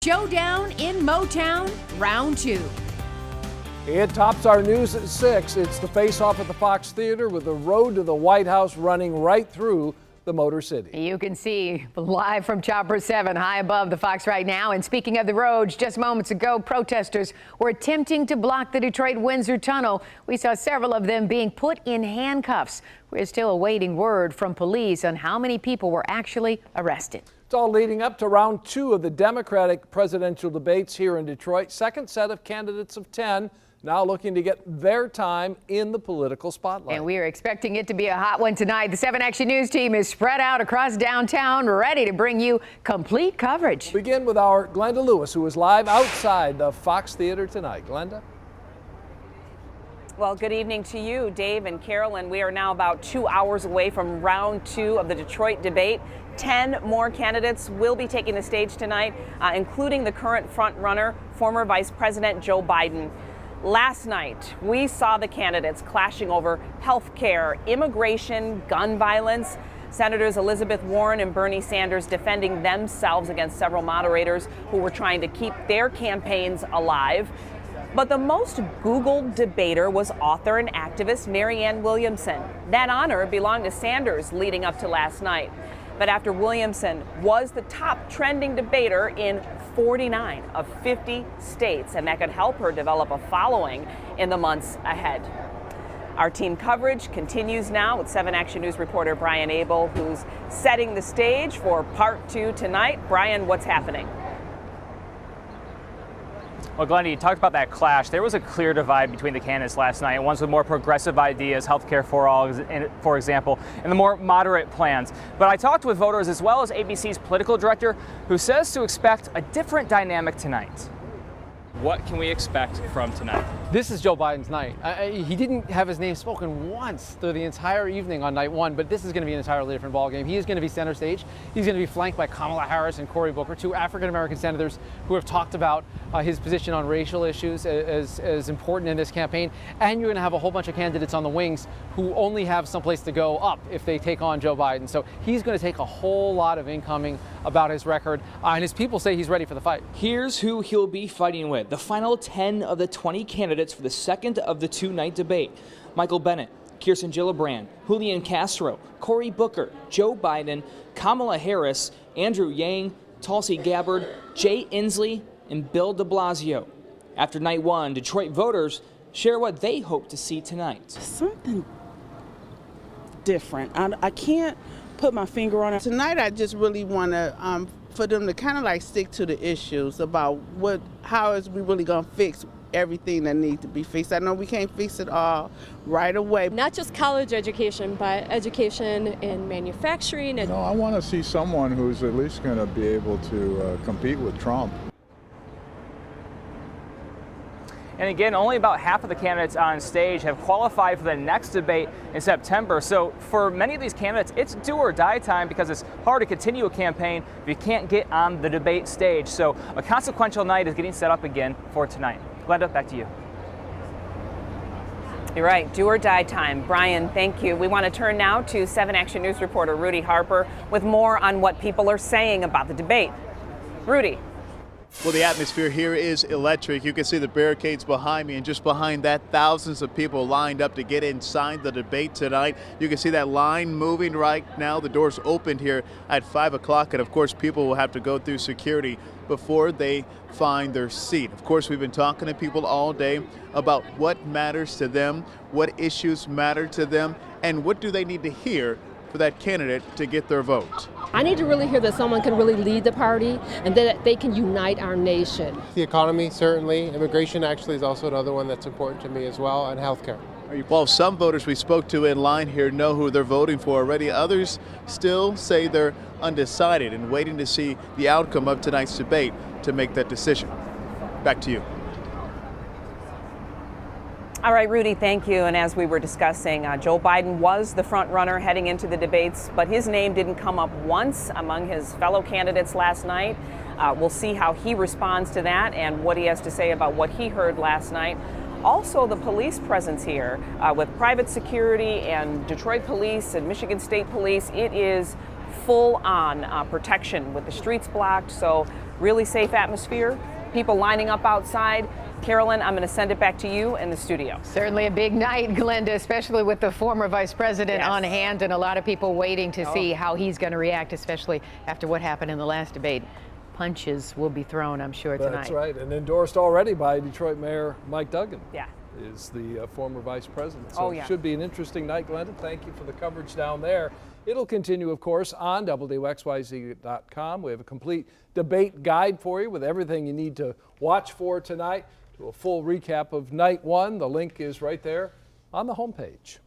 Showdown in Motown, round 2. It tops our news at 6. It's the face-off at the Fox Theater with the road to the White House running right through the Motor City. You can see live from Chopper 7 high above the Fox right now. And speaking of the roads, just moments ago, protesters were attempting to block the Detroit-Windsor tunnel. We saw several of them being put in handcuffs. We're still awaiting word from police on how many people were actually arrested. It's all leading up to round 2 of the Democratic presidential debates here in Detroit. Second set of candidates of 10 now looking to get their time in the political spotlight. And we are expecting it to be a hot one tonight. The 7 Action News team is spread out across downtown, ready to bring you complete coverage. We'll begin with our Glenda Lewis, who is live outside the Fox Theater tonight. Glenda? Well, good evening to you, Dave and Carolyn. We are now about 2 hours away from round 2 of the Detroit debate. 10 more candidates will be taking the stage tonight, including the current front runner, former Vice President Joe Biden. Last night, we saw the candidates clashing over health care, immigration, gun violence. Senators Elizabeth Warren and Bernie Sanders defending themselves against several moderators who were trying to keep their campaigns alive. But the most Googled debater was author and activist Marianne Williamson. That honor belonged to Sanders leading up to last night. But after Williamson was the top trending debater in 49 of 50 states, and that could help her develop a following in the months ahead. Our team coverage continues now with 7 Action News reporter Brian Abel, who's setting the stage for part 2 tonight. Brian, what's happening? Well, Glenda, you talked about that clash. There was a clear divide between the candidates last night, ones with more progressive ideas, healthcare for all, for example, and the more moderate plans. But I talked with voters as well as ABC's political director, who says to expect a different dynamic tonight. What can we expect from tonight? This is Joe Biden's night. He didn't have his name spoken once through the entire evening on night 1, but this is going to be an entirely different ballgame. He is going to be center stage. He's going to be flanked by Kamala Harris and Cory Booker, 2 African-American senators who have talked about his position on racial issues as important in this campaign. And you're going to have a whole bunch of candidates on the wings who only have someplace to go up if they take on Joe Biden. So he's going to take a whole lot of incoming about his record, and his people say he's ready for the fight. Here's who he'll be fighting with. The final 10 of the 20 candidates for the second of the 2-night debate. Michael Bennet, Kirsten Gillibrand, Julian Castro, Cory Booker, Joe Biden, Kamala Harris, Andrew Yang, Tulsi Gabbard, Jay Inslee, and Bill de Blasio. After night 1, Detroit voters share what they hope to see tonight. Something different. I can't put my finger on it. Tonight I just really want to for them to kind of like stick to the issues about how is we really going to fix everything that needs to be fixed. I know we can't fix it all right away. Not just college education, but education in manufacturing. No, I want to see someone who's at least going to be able to compete with Trump. And again, only about half of the candidates on stage have qualified for the next debate in September. So for many of these candidates, it's do or die time because it's hard to continue a campaign if you can't get on the debate stage. So a consequential night is getting set up again for tonight. Glenda, back to you. You're right, do or die time. Brian, thank you. We want to turn now to 7 Action News reporter Rudy Harper with more on what people are saying about the debate. Rudy. Well, the atmosphere here is electric. You can see the barricades behind me, and just behind that, thousands of people lined up to get inside the debate tonight. You can see that line moving right now. The doors opened here at 5 o'clock, and of course, people will have to go through security before they find their seat. Of course, we've been talking to people all day about what matters to them, what issues matter to them, and what do they need to hear for that candidate to get their vote. I need to really hear that someone can really lead the party and that they can unite our nation. The economy, certainly. Immigration actually is also another one that's important to me as well, and healthcare. Well, some voters we spoke to in line here know who they're voting for already. Others still say they're undecided and waiting to see the outcome of tonight's debate to make that decision. Back to you. All right, Rudy, thank you. And as we were discussing, Joe Biden was the front runner heading into the debates, but his name didn't come up once among his fellow candidates last night. We'll see how he responds to that and what he has to say about what he heard last night. Also, the police presence here with private security and Detroit police and Michigan State Police, it is full on protection with the streets blocked. So Really safe atmosphere, people lining up outside. Carolyn, I'm going to send it back to you in the studio. Certainly a big night, Glenda, especially with the former vice president on hand and a lot of people waiting to see how he's going to react, especially after what happened in the last debate. Punches will be thrown, I'm sure, tonight. That's right, and endorsed already by Detroit Mayor Mike Duggan. Yeah. Is the former vice president. So Oh, yeah. It should be an interesting night, Glenda. Thank you for the coverage down there. It'll continue, of course, on WXYZ.com. We have a complete debate guide for you with everything you need to watch for tonight. Do a full recap of night one. The link is right there on the homepage.